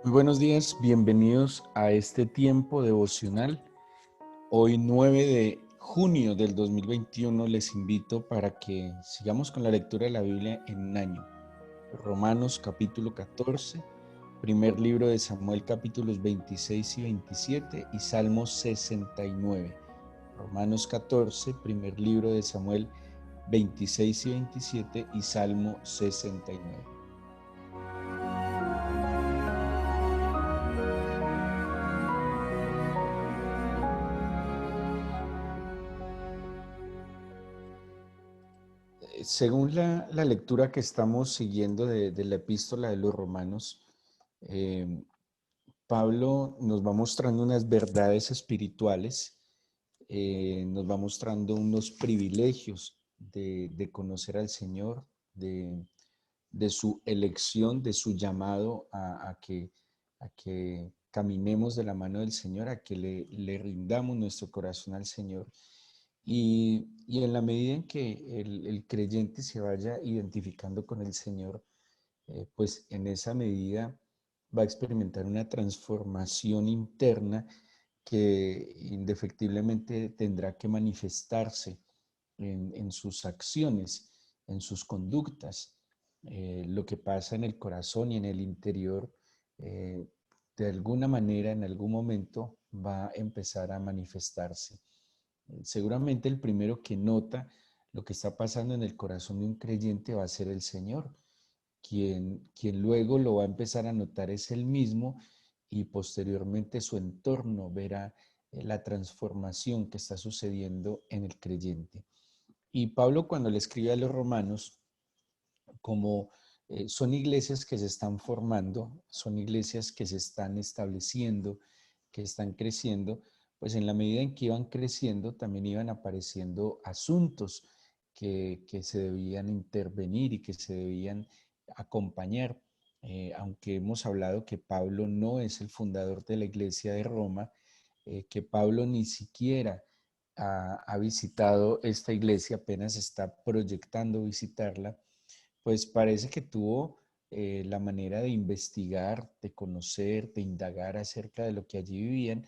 Muy buenos días, bienvenidos a este tiempo devocional. Hoy 9 de junio del 2021 les invito para que sigamos con la lectura de la Biblia en un año. Romanos capítulo 14, primer libro de Samuel capítulos 26 y 27 y Salmos 69. Romanos 14, primer libro de Samuel 26 y 27 y Salmo 69. Según la lectura que estamos siguiendo de la epístola de los Romanos, eh, Pablo nos va mostrando unas verdades espirituales, nos va mostrando unos privilegios de conocer al Señor, de su elección, de su llamado a que caminemos de la mano del Señor, a que le rindamos nuestro corazón al Señor. Y en la medida en que el creyente se vaya identificando con el Señor, pues en esa medida va a experimentar una transformación interna que indefectiblemente tendrá que manifestarse en sus acciones, en sus conductas. Lo que pasa en el corazón y en el interior, eh, de alguna manera, en algún momento, va a empezar a manifestarse. Seguramente el primero que nota lo que está pasando en el corazón de un creyente va a ser el Señor. Quien luego lo va a empezar a notar es él mismo y posteriormente su entorno verá la transformación que está sucediendo en el creyente. Y Pablo, cuando le escribe a los romanos, como son iglesias que se están formando, son iglesias que se están estableciendo, que están creciendo, pues en la medida en que iban creciendo también iban apareciendo asuntos que se debían intervenir y que se debían acompañar. Aunque hemos hablado que Pablo no es el fundador de la iglesia de Roma, que Pablo ni siquiera ha visitado esta iglesia, apenas está proyectando visitarla, pues parece que tuvo la manera de investigar, de conocer, de indagar acerca de lo que allí vivían,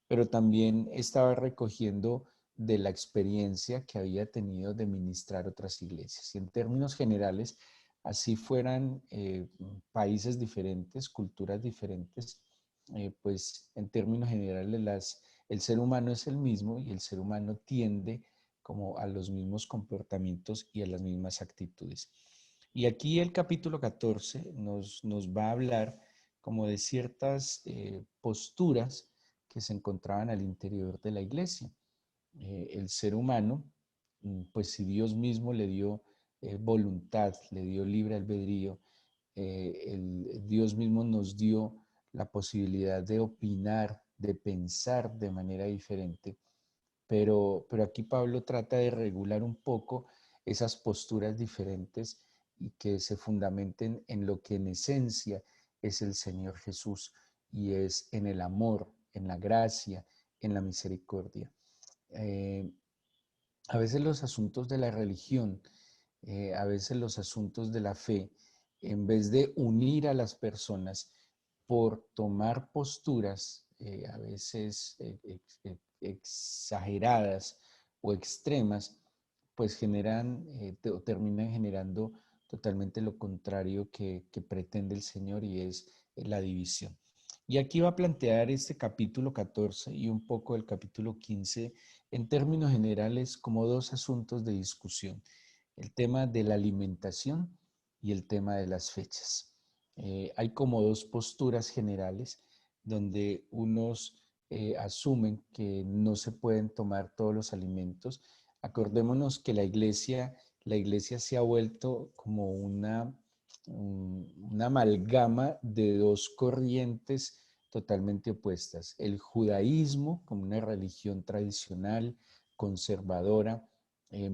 pero también estaba recogiendo de la experiencia que había tenido de ministrar otras iglesias. Y en términos generales, así fueran países diferentes, culturas diferentes, pues en términos generales el ser humano es el mismo y el ser humano tiende como a los mismos comportamientos y a las mismas actitudes. Y aquí el capítulo 14 nos va a hablar como de ciertas posturas que se encontraban al interior de la iglesia. El ser humano, pues si Dios mismo le dio voluntad, le dio libre albedrío, Dios mismo nos dio la posibilidad de opinar, de pensar de manera diferente, pero aquí Pablo trata de regular un poco esas posturas diferentes y que se fundamenten en lo que en esencia es el Señor Jesús y es en el amor, en la gracia, en la misericordia. Eh, a veces los asuntos de la religión, a veces los asuntos de la fe, en vez de unir a las personas por tomar posturas a veces exageradas o extremas, pues generan o terminan generando totalmente lo contrario que pretende el Señor y es la división. Y aquí va a plantear este capítulo 14 y un poco el capítulo 15 en términos generales como dos asuntos de discusión: el tema de la alimentación y el tema de las fechas. Hay como dos posturas generales donde unos asumen que no se pueden tomar todos los alimentos. Acordémonos que la iglesia se ha vuelto como una amalgama de dos corrientes totalmente opuestas. El judaísmo como una religión tradicional, conservadora, eh,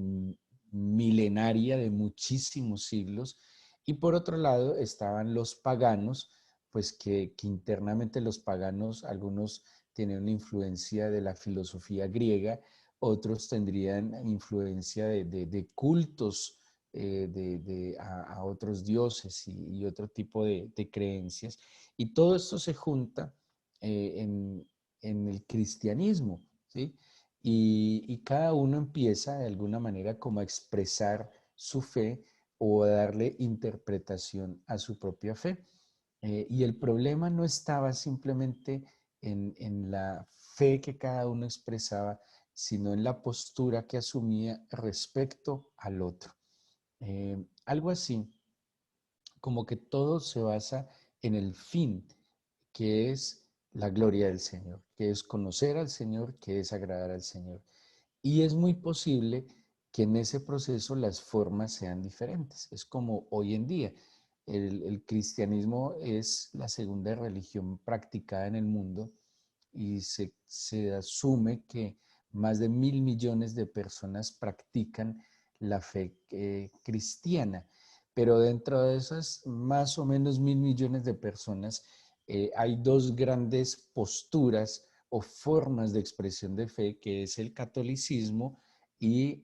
milenaria de muchísimos siglos, y por otro lado estaban los paganos, pues que internamente los paganos, algunos tienen una influencia de la filosofía griega, otros tendrían influencia de cultos a otros dioses y otro tipo de creencias. Y todo esto se junta en el cristianismo, ¿sí? Y cada uno empieza de alguna manera como a expresar su fe o a darle interpretación a su propia fe. Y el problema no estaba simplemente en la fe que cada uno expresaba, sino en la postura que asumía respecto al otro. Algo así, como que todo se basa en el fin, que es la gloria del Señor, que es conocer al Señor, que es agradar al Señor. Y es muy posible que en ese proceso las formas sean diferentes. Es como hoy en día. El cristianismo es la segunda religión practicada en el mundo y se asume que más de 1.000 millones de personas practican la fe cristiana. Pero dentro de esas más o menos 1.000 millones de personas, hay dos grandes posturas o formas de expresión de fe, que es el catolicismo y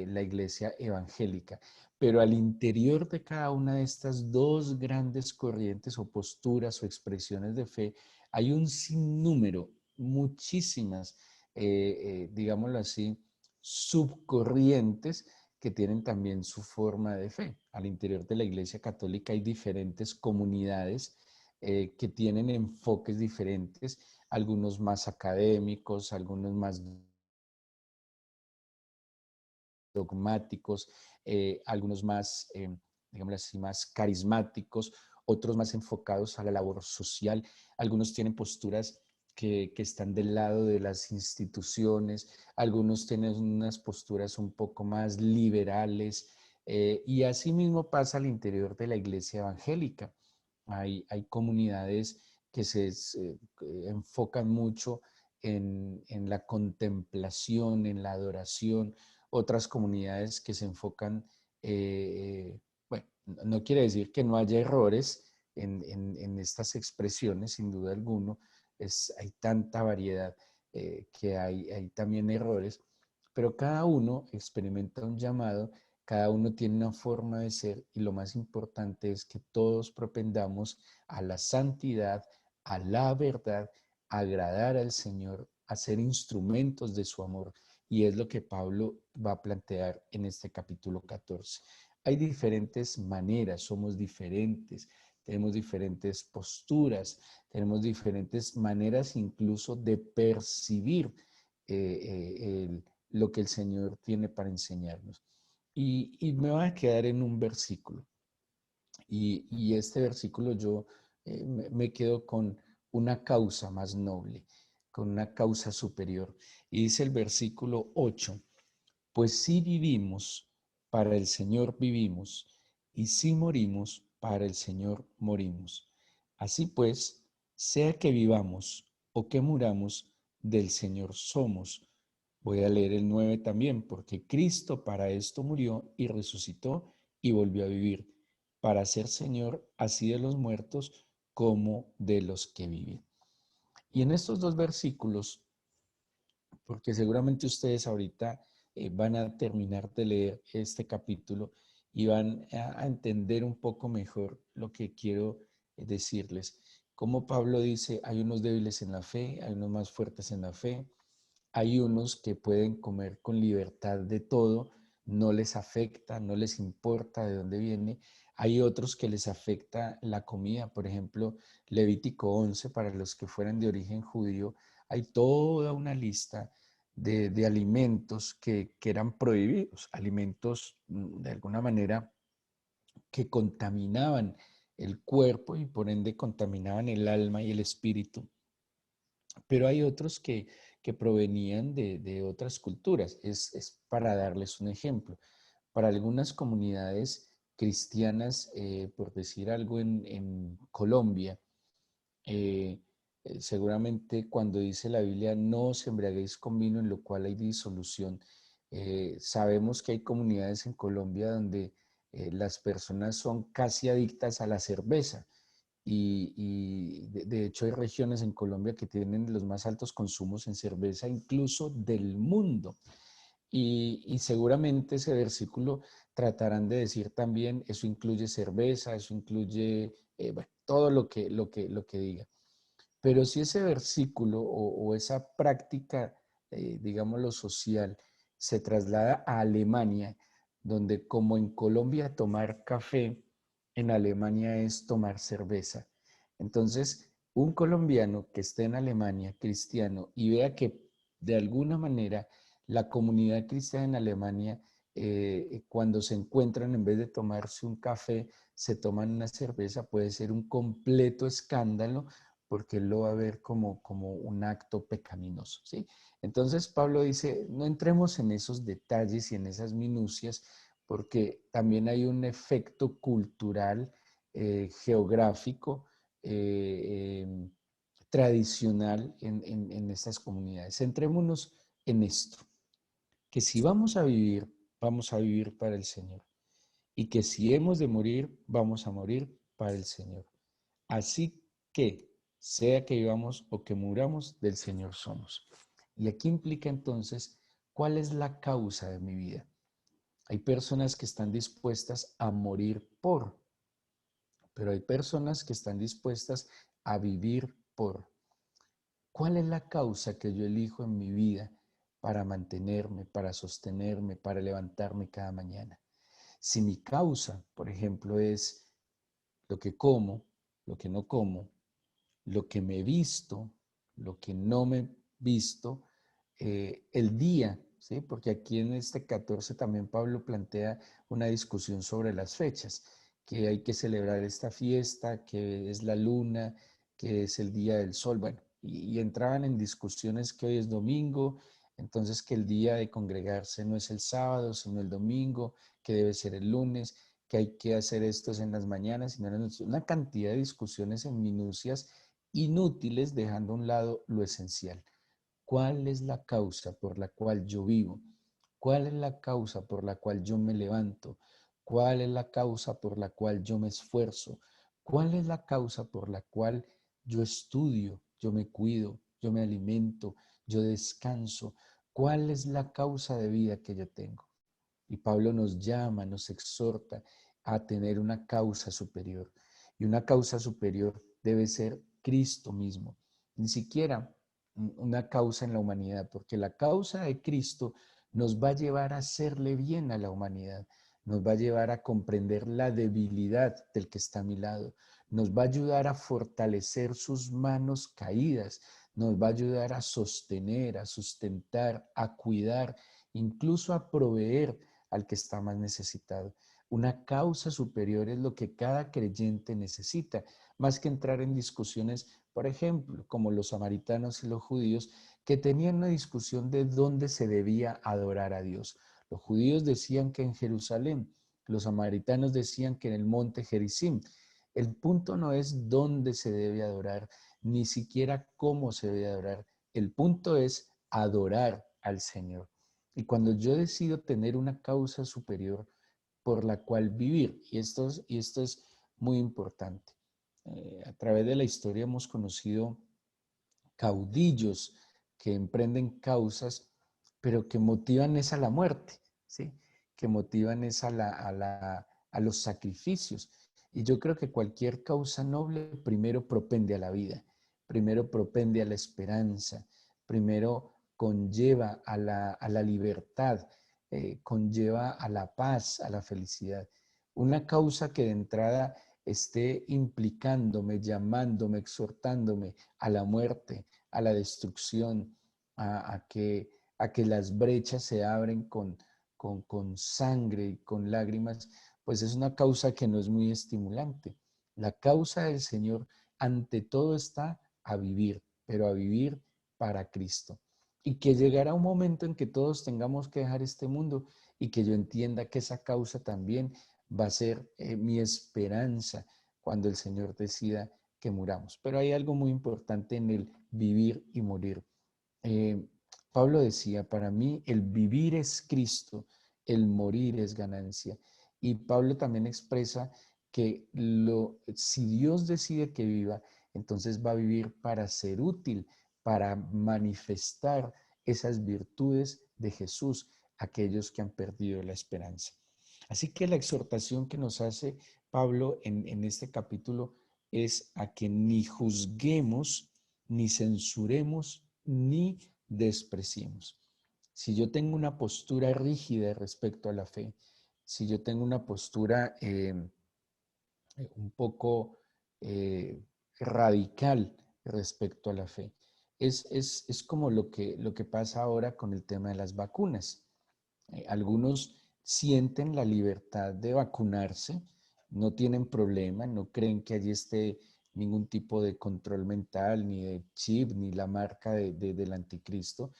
la iglesia evangélica. Pero al interior de cada una de estas dos grandes corrientes o posturas o expresiones de fe, hay un sinnúmero, muchísimas, digámoslo así, subcorrientes que tienen también su forma de fe. Al interior de la Iglesia Católica hay diferentes comunidades que tienen enfoques diferentes, algunos más académicos, algunos más dogmáticos, algunos más, digamos así, más carismáticos, otros más enfocados a la labor social, algunos tienen posturas que están del lado de las instituciones, algunos tienen unas posturas un poco más liberales, y así mismo pasa al interior de la iglesia evangélica. Hay comunidades que se enfocan mucho en la contemplación, en la adoración, otras comunidades que se enfocan, bueno, no quiere decir que no haya errores en estas expresiones, sin duda alguno, hay tanta variedad que hay también errores, pero cada uno experimenta un llamado, cada uno tiene una forma de ser y lo más importante es que todos propendamos a la santidad, a la verdad, a agradar al Señor, a ser instrumentos de su amor. Y es lo que Pablo va a plantear en este capítulo 14. Hay diferentes maneras, somos diferentes, tenemos diferentes posturas, tenemos diferentes maneras incluso de percibir lo que el Señor tiene para enseñarnos. Y me voy a quedar en un versículo. Y este versículo yo me quedo con una causa más noble, con una causa superior. Y dice el versículo 8: pues si vivimos, para el Señor vivimos, y si morimos, para el Señor morimos. Así pues, sea que vivamos o que muramos, del Señor somos. Voy a leer el 9 también, porque Cristo para esto murió y resucitó y volvió a vivir, para ser Señor así de los muertos como de los que viven. Y en estos dos versículos, porque seguramente ustedes ahorita van a terminar de leer este capítulo y van a entender un poco mejor lo que quiero decirles. Como Pablo dice, hay unos débiles en la fe, hay unos más fuertes en la fe, hay unos que pueden comer con libertad de todo, no les afecta, no les importa de dónde viene. Hay otros que les afecta la comida, por ejemplo, Levítico 11, para los que fueran de origen judío, hay toda una lista de alimentos que eran prohibidos, alimentos de alguna manera que contaminaban el cuerpo y por ende contaminaban el alma y el espíritu. Pero hay otros que provenían de otras culturas. Es para darles un ejemplo. Para algunas comunidades cristianas, por decir algo en Colombia, eh, seguramente cuando dice la Biblia, no os embriaguéis con vino en lo cual hay disolución, sabemos que hay comunidades en Colombia donde las personas son casi adictas a la cerveza y de hecho hay regiones en Colombia que tienen los más altos consumos en cerveza incluso del mundo. Y seguramente ese versículo tratarán de decir también, eso incluye cerveza, eso incluye bueno, todo lo que diga. Pero si ese versículo o esa práctica, digámoslo, social, se traslada a Alemania, donde como en Colombia tomar café, en Alemania es tomar cerveza. Entonces, un colombiano que esté en Alemania, cristiano, y vea que de alguna manera la comunidad cristiana en Alemania, cuando se encuentran, en vez de tomarse un café, se toman una cerveza, puede ser un completo escándalo porque él lo va a ver como un acto pecaminoso, ¿sí? Entonces Pablo dice, no entremos en esos detalles y en esas minucias, porque también hay un efecto cultural, geográfico, eh, tradicional en estas comunidades. Centrémonos en esto, que si vamos a vivir para el Señor. Y que si hemos de morir, vamos a morir para el Señor. Así que, sea que vivamos o que muramos, del Señor somos. Y aquí implica entonces, ¿cuál es la causa de mi vida? Hay personas que están dispuestas a morir por, pero hay personas que están dispuestas a vivir por. ¿Cuál es la causa que yo elijo en mi vida para mantenerme, para sostenerme, para levantarme cada mañana? Si mi causa, por ejemplo, es lo que como, lo que no como, lo que me he visto, lo que no me he visto, el día, ¿sí? Porque aquí en este 14 también Pablo plantea una discusión sobre las fechas, que hay que celebrar esta fiesta, que es la luna, que es el día del sol, bueno, y entraban en discusiones que hoy es domingo, entonces que el día de congregarse no es el sábado, sino el domingo, que debe ser el lunes, que hay que hacer esto en las mañanas, sino en las noches, una cantidad de discusiones en minucias inútiles, dejando a un lado lo esencial. ¿Cuál es la causa por la cual yo vivo? ¿Cuál es la causa por la cual yo me levanto? ¿Cuál es la causa por la cual yo me esfuerzo? ¿Cuál es la causa por la cual yo estudio, yo me cuido, yo me alimento, yo descanso? ¿Cuál es la causa de vida que yo tengo? Y Pablo nos llama, nos exhorta a tener una causa superior. Y una causa superior debe ser Cristo mismo. Ni siquiera una causa en la humanidad, porque la causa de Cristo nos va a llevar a hacerle bien a la humanidad, nos va a llevar a comprender la debilidad del que está a mi lado, nos va a ayudar a fortalecer sus manos caídas, nos va a ayudar a sostener, a sustentar, a cuidar, incluso a proveer al que está más necesitado. Una causa superior es lo que cada creyente necesita, más que entrar en discusiones, por ejemplo, como los samaritanos y los judíos, que tenían una discusión de dónde se debía adorar a Dios. Los judíos decían que en Jerusalén, los samaritanos decían que en el monte Gerizim. El punto no es dónde se debe adorar, ni siquiera cómo se debe adorar. El punto es adorar al Señor. Y cuando yo decido tener una causa superior por la cual vivir, y esto es muy importante, a través de la historia hemos conocido caudillos que emprenden causas, pero que motivan es a la muerte, ¿sí? Que motivan es a los sacrificios. Y yo creo que cualquier causa noble primero propende a la vida, primero propende a la esperanza, primero conlleva a la libertad, conlleva a la paz, a la felicidad. Una causa que de entrada esté implicándome, llamándome, exhortándome a la muerte, a la destrucción, a que las brechas se abren con sangre y con lágrimas, pues es una causa que no es muy estimulante. La causa del Señor ante todo está a vivir, pero a vivir para Cristo. Y que llegará un momento en que todos tengamos que dejar este mundo y que yo entienda que esa causa también va a ser mi esperanza cuando el Señor decida que muramos. Pero hay algo muy importante en el vivir y morir. Eh, Pablo decía, para mí el vivir es Cristo, el morir es ganancia. Y Pablo también expresa que si Dios decide que viva, entonces va a vivir para ser útil, para manifestar esas virtudes de Jesús a aquellos que han perdido la esperanza. Así que la exhortación que nos hace Pablo en este capítulo es a que ni juzguemos, ni censuremos, ni despreciemos. Si yo tengo una postura rígida respecto a la fe, si yo tengo una postura un poco eh, radical respecto a la fe, es como lo que pasa ahora con el tema de las vacunas. Algunos sienten la libertad de vacunarse, no tienen problema, no creen que allí esté ningún tipo de control mental, ni de chip, ni la marca del anticristo,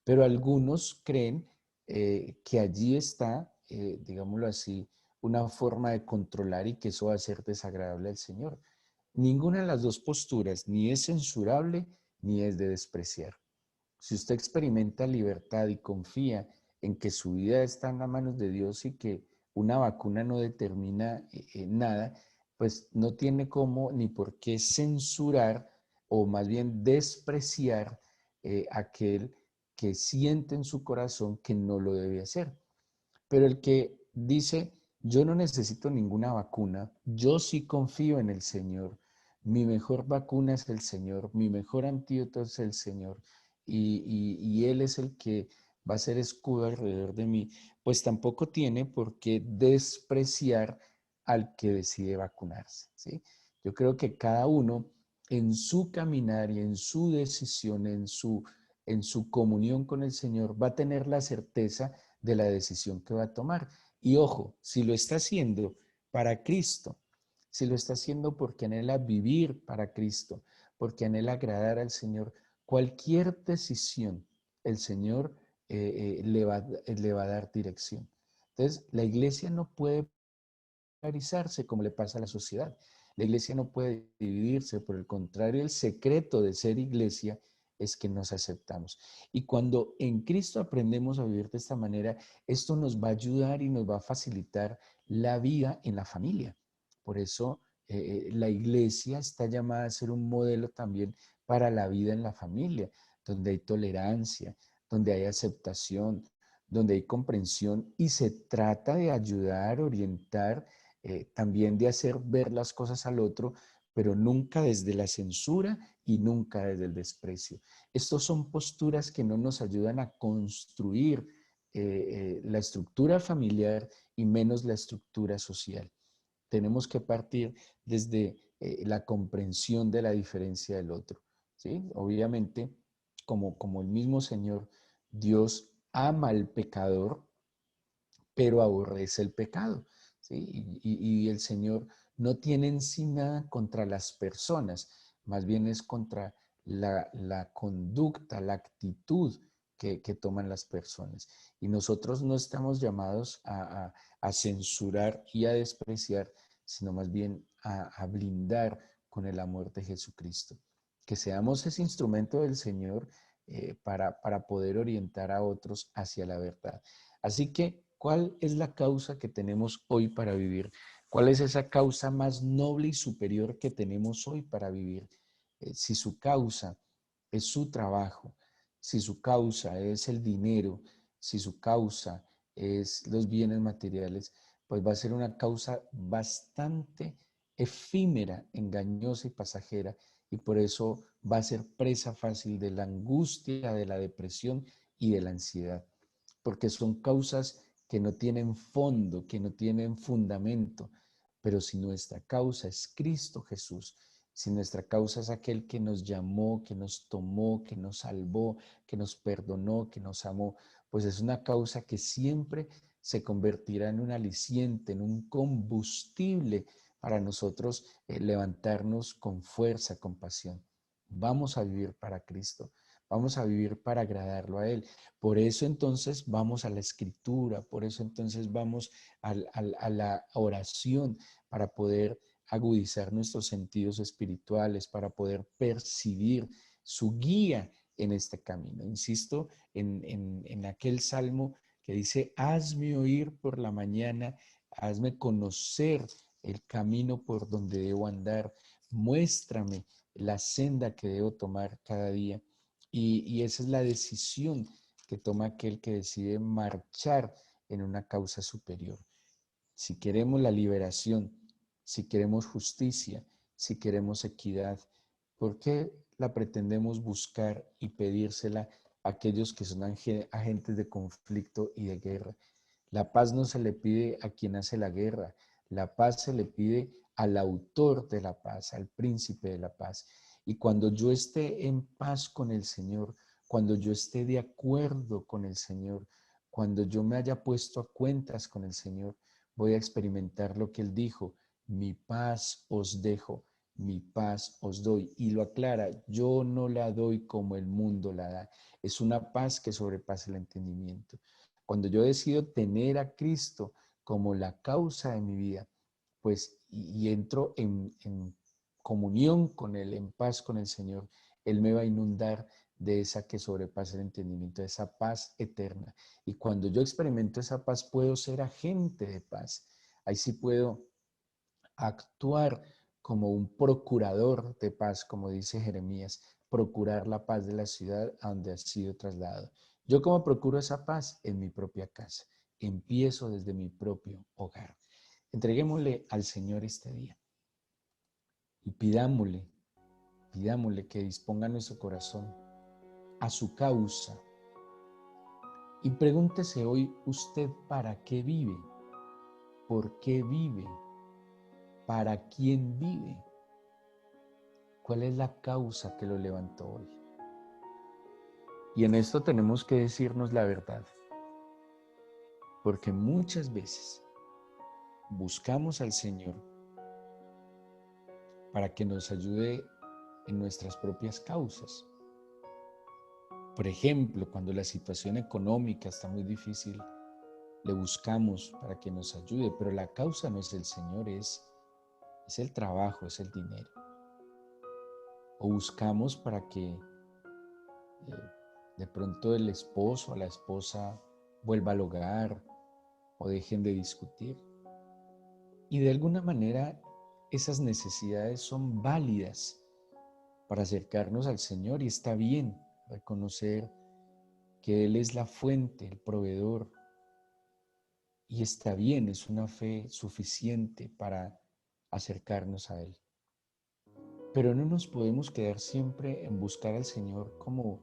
pero algunos creen que allí está, digámoslo así, una forma de controlar y que eso va a ser desagradable al Señor. Ninguna de las dos posturas ni es censurable ni es de despreciar. Si usted experimenta libertad y confía en que su vida está en las manos de Dios y que una vacuna no determina nada, pues no tiene cómo ni por qué censurar o más bien despreciar aquel que siente en su corazón que no lo debe hacer. Pero el que dice, yo no necesito ninguna vacuna, yo sí confío en el Señor, mi mejor vacuna es el Señor, mi mejor antídoto es el Señor, y Él es el que va a ser escudo alrededor de mí, pues tampoco tiene por qué despreciar al que decide vacunarse, ¿sí? Yo creo que cada uno en su caminar y en su decisión, en su comunión con el Señor, va a tener la certeza de la decisión que va a tomar. Y ojo, si lo está haciendo para Cristo, si lo está haciendo porque anhela vivir para Cristo, porque anhela agradar al Señor, cualquier decisión el Señor le va a dar dirección. Entonces, la iglesia no puede polarizarse como le pasa a la sociedad. La iglesia no puede dividirse, por el contrario, el secreto de ser iglesia es que nos aceptamos. Y cuando en Cristo aprendemos a vivir de esta manera, esto nos va a ayudar y nos va a facilitar la vida en la familia. Por eso la iglesia está llamada a ser un modelo también para la vida en la familia, donde hay tolerancia, donde hay aceptación, donde hay comprensión y se trata de ayudar, orientar, también de hacer ver las cosas al otro, pero nunca desde la censura y nunca desde el desprecio. Estas son posturas que no nos ayudan a construir la estructura familiar y menos la estructura social. Tenemos que partir desde la comprensión de la diferencia del otro, ¿sí? Obviamente, como el mismo Señor, Dios ama al pecador, pero aborrece el pecado, ¿sí? Y el Señor no tiene en sí nada contra las personas, más bien es contra la conducta, la actitud que toman las personas. Y nosotros no estamos llamados a censurar y a despreciar, sino más bien a blindar con el amor de Jesucristo. Que seamos ese instrumento del Señor para poder orientar a otros hacia la verdad. Así que, ¿cuál es la causa que tenemos hoy para vivir? ¿Cuál es esa causa más noble y superior que tenemos hoy para vivir? Si su causa es su trabajo, si su causa es el dinero, si su causa es los bienes materiales, pues va a ser una causa bastante efímera, engañosa y pasajera, y por eso va a ser presa fácil de la angustia, de la depresión y de la ansiedad, porque son causas que no tienen fondo, que no tienen fundamento. Pero si nuestra causa es Cristo Jesús, si nuestra causa es aquel que nos llamó, que nos tomó, que nos salvó, que nos perdonó, que nos amó, pues es una causa que siempre se convertirá en un aliciente, en un combustible para nosotros levantarnos con fuerza, con pasión. Vamos a vivir para Cristo, vamos a vivir para agradarlo a Él. Por eso entonces vamos a la escritura, por eso entonces vamos a la oración para poder agudizar nuestros sentidos espirituales, para poder percibir su guía en este camino. Insisto en aquel salmo que dice, hazme oír por la mañana, hazme conocer el camino por donde debo andar, muéstrame la senda que debo tomar cada día. Y esa es la decisión que toma aquel que decide marchar en una causa superior. Si queremos la liberación, si queremos justicia, si queremos equidad? ¿Por qué la pretendemos buscar y pedírsela a aquellos que son agentes de conflicto y de guerra? La paz no se le pide a quien hace la guerra, la paz se le pide al autor de la paz, al príncipe de la paz. Y cuando yo esté en paz con el Señor, cuando yo esté de acuerdo con el Señor, cuando yo me haya puesto a cuentas con el Señor, voy a experimentar lo que Él dijo: mi paz os dejo, mi paz os doy. Y lo aclara: yo no la doy como el mundo la da. Es una paz que sobrepasa el entendimiento. Cuando yo decido tener a Cristo como la causa de mi vida, pues y entro en comunión con Él, en paz con el Señor, Él me va a inundar de esa que sobrepasa el entendimiento, de esa paz eterna. Y cuando yo experimento esa paz, puedo ser agente de paz. Ahí sí puedo actuar como un procurador de paz, como dice Jeremías, procurar la paz de la ciudad a donde ha sido trasladado. ¿Yo cómo procuro esa paz? En mi propia casa. Empiezo desde mi propio hogar. Entreguémosle al Señor este día y pidámosle que disponga nuestro corazón a su causa. Y pregúntese hoy usted: ¿para qué vive? ¿Por qué vive? ¿Para quién vive? ¿Cuál es la causa que lo levantó hoy? Y en esto tenemos que decirnos la verdad, porque muchas veces buscamos al Señor para que nos ayude en nuestras propias causas. Por ejemplo, cuando la situación económica está muy difícil, le buscamos para que nos ayude, pero la causa no es el Señor, es el trabajo, es el dinero. O buscamos para que de pronto el esposo o la esposa vuelva al hogar o dejen de discutir. Y de alguna manera esas necesidades son válidas para acercarnos al Señor, y está bien reconocer que Él es la fuente, el proveedor, y está bien, es una fe suficiente para acercarnos a Él. Pero no nos podemos quedar siempre en buscar al Señor como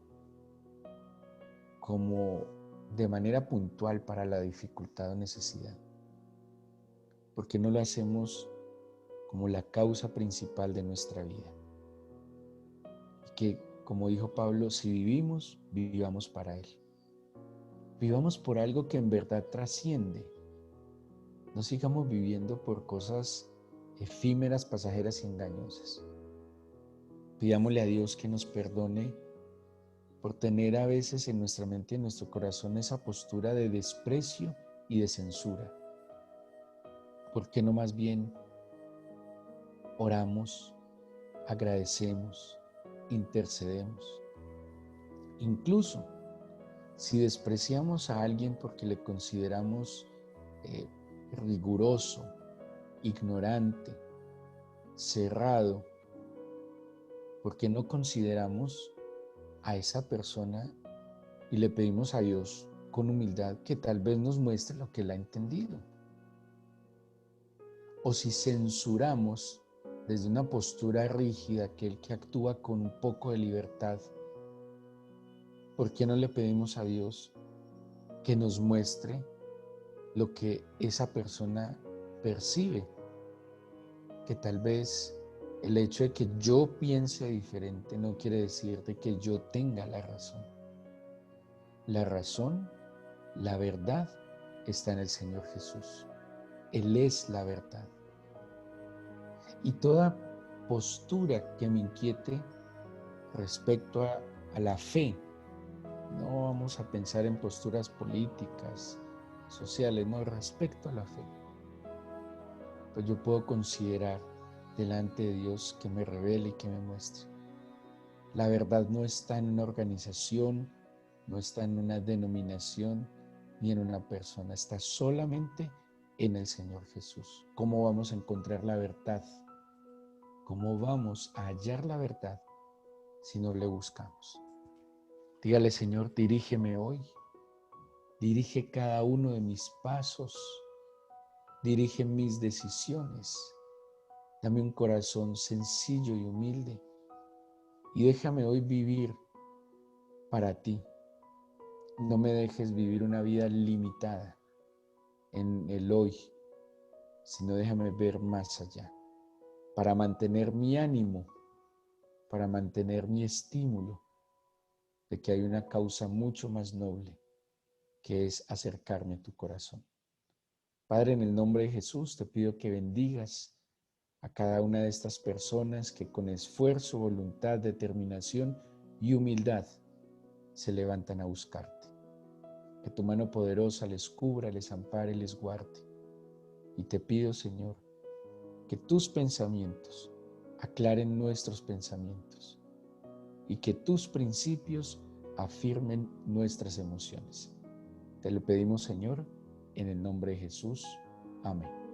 de manera puntual para la dificultad o necesidad. ¿Por qué no lo hacemos como la causa principal de nuestra vida? Y que, como dijo Pablo, si vivimos, vivamos para Él. Vivamos por algo que en verdad trasciende. No sigamos viviendo por cosas efímeras, pasajeras y engañosas. Pidámosle a Dios que nos perdone por tener a veces en nuestra mente y en nuestro corazón esa postura de desprecio y de censura. ¿Por qué no más bien oramos, agradecemos, intercedemos? Incluso si despreciamos a alguien porque le consideramos riguroso, ignorante, cerrado, ¿por qué no consideramos a esa persona y le pedimos a Dios con humildad que tal vez nos muestre lo que Él ha entendido? O si censuramos desde una postura rígida aquel que actúa con un poco de libertad, ¿por qué no le pedimos a Dios que nos muestre lo que esa persona percibe? Que tal vez el hecho de que yo piense diferente no quiere decir de que yo tenga la razón. La razón, la verdad, está en el Señor Jesús. Él es la verdad. Y toda postura que me inquiete respecto a la fe, no vamos a pensar en posturas políticas, sociales, no, respecto a la fe, pues yo puedo considerar delante de Dios que me revele y que me muestre. La verdad no está en una organización, no está en una denominación, ni en una persona, está solamente en el Señor Jesús. ¿Cómo vamos a encontrar la verdad? ¿Cómo vamos a hallar la verdad si no le buscamos? Dígale: Señor, dirígeme hoy, dirige cada uno de mis pasos, dirige mis decisiones. Dame un corazón sencillo y humilde y déjame hoy vivir para ti. No me dejes vivir una vida limitada en el hoy, sino déjame ver más allá, para mantener mi ánimo, para mantener mi estímulo de que hay una causa mucho más noble, que es acercarme a tu corazón. Padre, en el nombre de Jesús te pido que bendigas a cada una de estas personas que con esfuerzo, voluntad, determinación y humildad se levantan a buscarte. Que tu mano poderosa les cubra, les ampare, les guarde. Y te pido, Señor, que tus pensamientos aclaren nuestros pensamientos y que tus principios afirmen nuestras emociones. Te lo pedimos, Señor, en el nombre de Jesús. Amén.